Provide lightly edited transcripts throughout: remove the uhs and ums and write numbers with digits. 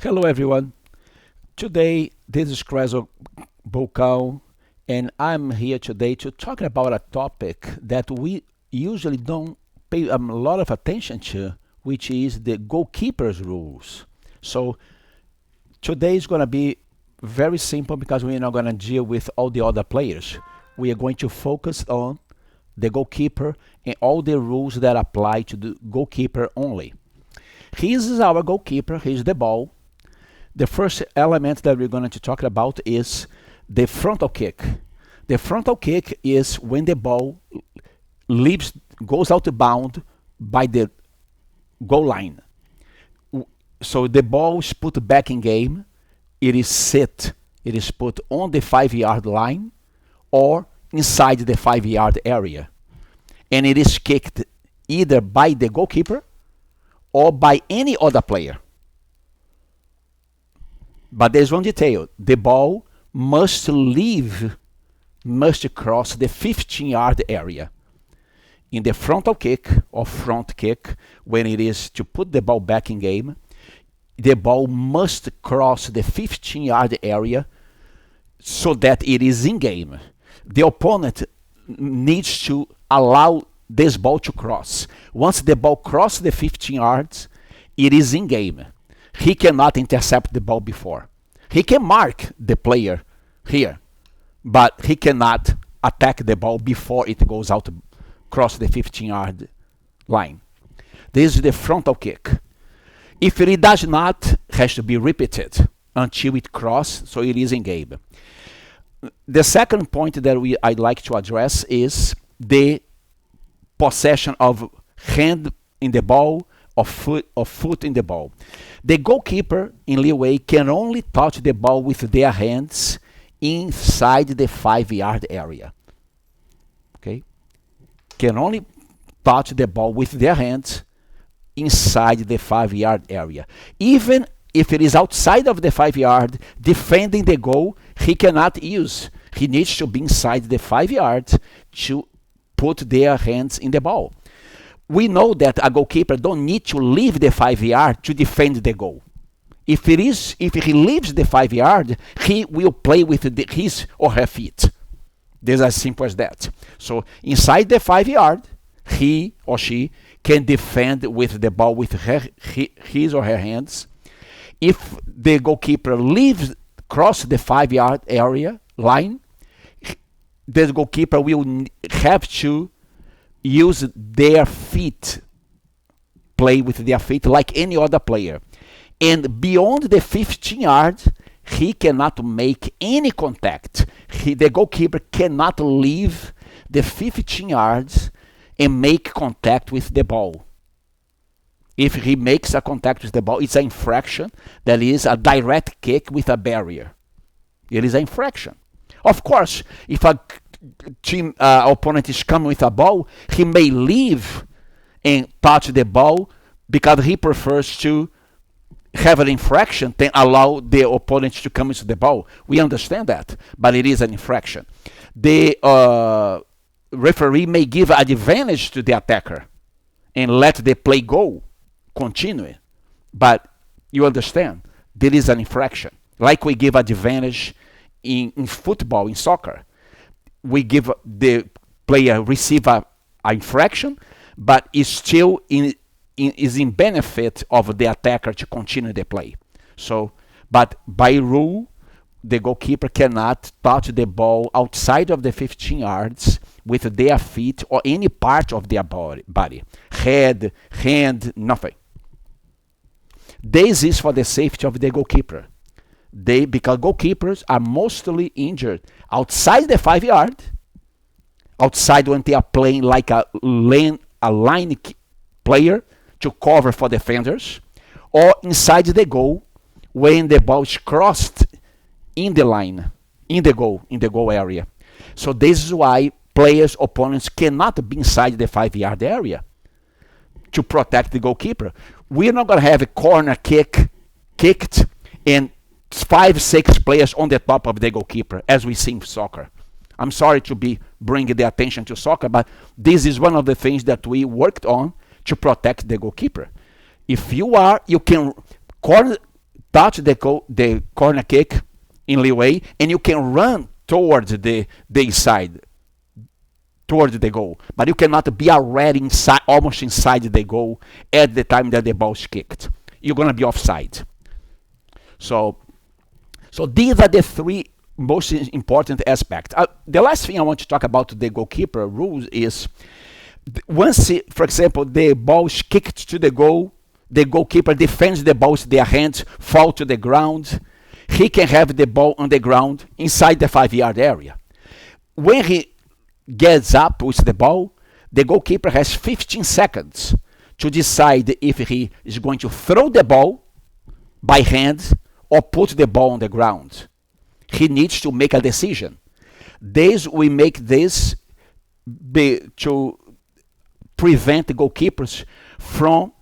Hello everyone. Today this is Krezo Bokal and I'm here today to talk about a topic that we usually don't pay a lot of attention to, which is the goalkeeper's rules. So today is going to be very simple because we're not going to deal with all the other players. We are going to focus on the goalkeeper and all the rules that apply to the goalkeeper only. He is our goalkeeper, he's the ball. The first element that we're going to talk about is the frontal kick. The frontal kick is when the ball goes out of bound by the goal line. So the ball is put back in game, it is put on the 5-yard line or inside the 5-yard area. And it is kicked either by the goalkeeper or by any other player. But there's one detail. The ball must cross the 15-yard area. In the frontal kick or front kick, when it is to put the ball back in game, the ball must cross the 15-yard area so that it is in game. The opponent needs to allow this ball to cross. Once the ball crosses the 15 yards, it is in game. He cannot intercept the ball before. He can mark the player here, but he cannot attack the ball before it goes out across the 15-yard line. This is the frontal kick. If it does not, it has to be repeated until it crosses, so it is in game. The second point that I'd like to address is the possession of hand in the ball or foot in the ball. The goalkeeper in Leeway can only touch the ball with their hands inside the 5-yard area. Okay? Can only touch the ball with their hands inside the 5-yard area. Even if it is outside of the 5-yard, defending the goal, he cannot use. He needs to be inside the 5 yards to put their hands in the ball. We know that a goalkeeper don't need to leave the 5-yard to defend the goal. If he leaves the 5-yard, he will play with his or her feet. This is as simple as that. So inside the 5-yard, he or she can defend with the ball with his or her hands. If the goalkeeper cross the 5-yard area line, the goalkeeper will have to use their feet, play with their feet like any other player. And beyond the 15 yards, he cannot make any contact. The goalkeeper cannot leave the 15 yards and make contact with the ball. If he makes a contact with the ball, it's an infraction. That is a direct kick with a barrier. It is an infraction. Of course, if a team opponent is coming with a ball, he may leave and touch the ball because he prefers to have an infraction than allow the opponent to come into the ball. We understand that, but it is an infraction. The referee may give advantage to the attacker and let the play go, continue. But you understand, there is an infraction. Like we give advantage in football, in soccer. We give the player receive a infraction, but is still is in benefit of the attacker to continue the play. So, but by rule, the goalkeeper cannot touch the ball outside of the 15 yards with their feet or any part of their body. Head, hand, nothing. This is for the safety of the goalkeeper. Because goalkeepers are mostly injured outside the 5-yard, outside when they are playing like a line player to cover for defenders, or inside the goal when the ball is crossed in the line, in the goal area. So this is why opponents cannot be inside the 5-yard area to protect the goalkeeper. We're not going to have a corner kicked and 5-6 players on the top of the goalkeeper, as we see in soccer. I'm sorry to be bringing the attention to soccer, but this is one of the things that we worked on to protect the goalkeeper. If you can touch the corner kick in leeway, and you can run towards the inside, towards the goal. But you cannot be already inside, almost inside the goal at the time that the ball is kicked. You're gonna be offside. So these are the three most important aspects. The last thing I want to talk about the goalkeeper rules is once, for example, the ball is kicked to the goal, the goalkeeper defends the ball with their hands, fall to the ground. He can have the ball on the ground inside the 5-yard area. When he gets up with the ball, the goalkeeper has 15 seconds to decide if he is going to throw the ball by hand or put the ball on the ground. He needs to make a decision. We make this to prevent the goalkeepers from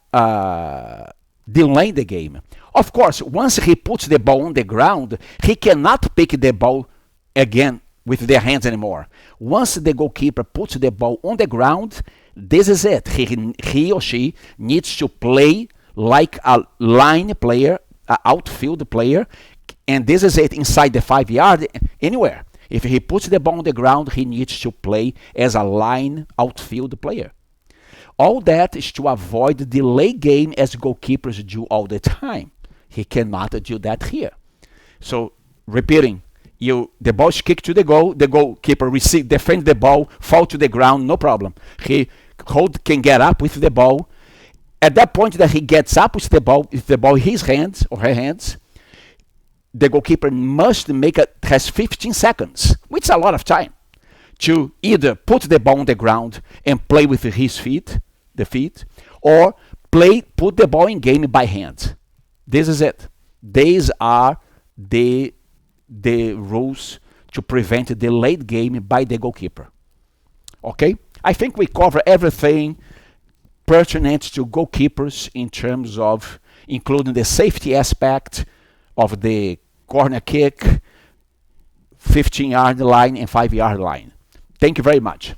delaying the game. Of course, once he puts the ball on the ground, he cannot pick the ball again with their hands anymore. Once the goalkeeper puts the ball on the ground, this is it. He or she needs to play like a line player, an outfield player, and this is it, inside the 5-yard, anywhere. If he puts the ball on the ground, he needs to play as a line outfield player. All that is to avoid delay game as goalkeepers do all the time. He cannot do that here. So, repeating, the ball is kicked to the goal, the goalkeeper defends the ball, fall to the ground, no problem. He can get up with the ball. At that point that he gets up with the ball in his hands or her hands, the goalkeeper has 15 seconds, which is a lot of time, to either put the ball on the ground and play with his feet, or put the ball in game by hand. This is it. These are the rules to prevent the late game by the goalkeeper. Okay? I think we cover everything pertinent to goalkeepers in terms of including the safety aspect of the corner kick, 15-yard line, and 5-yard line. Thank you very much.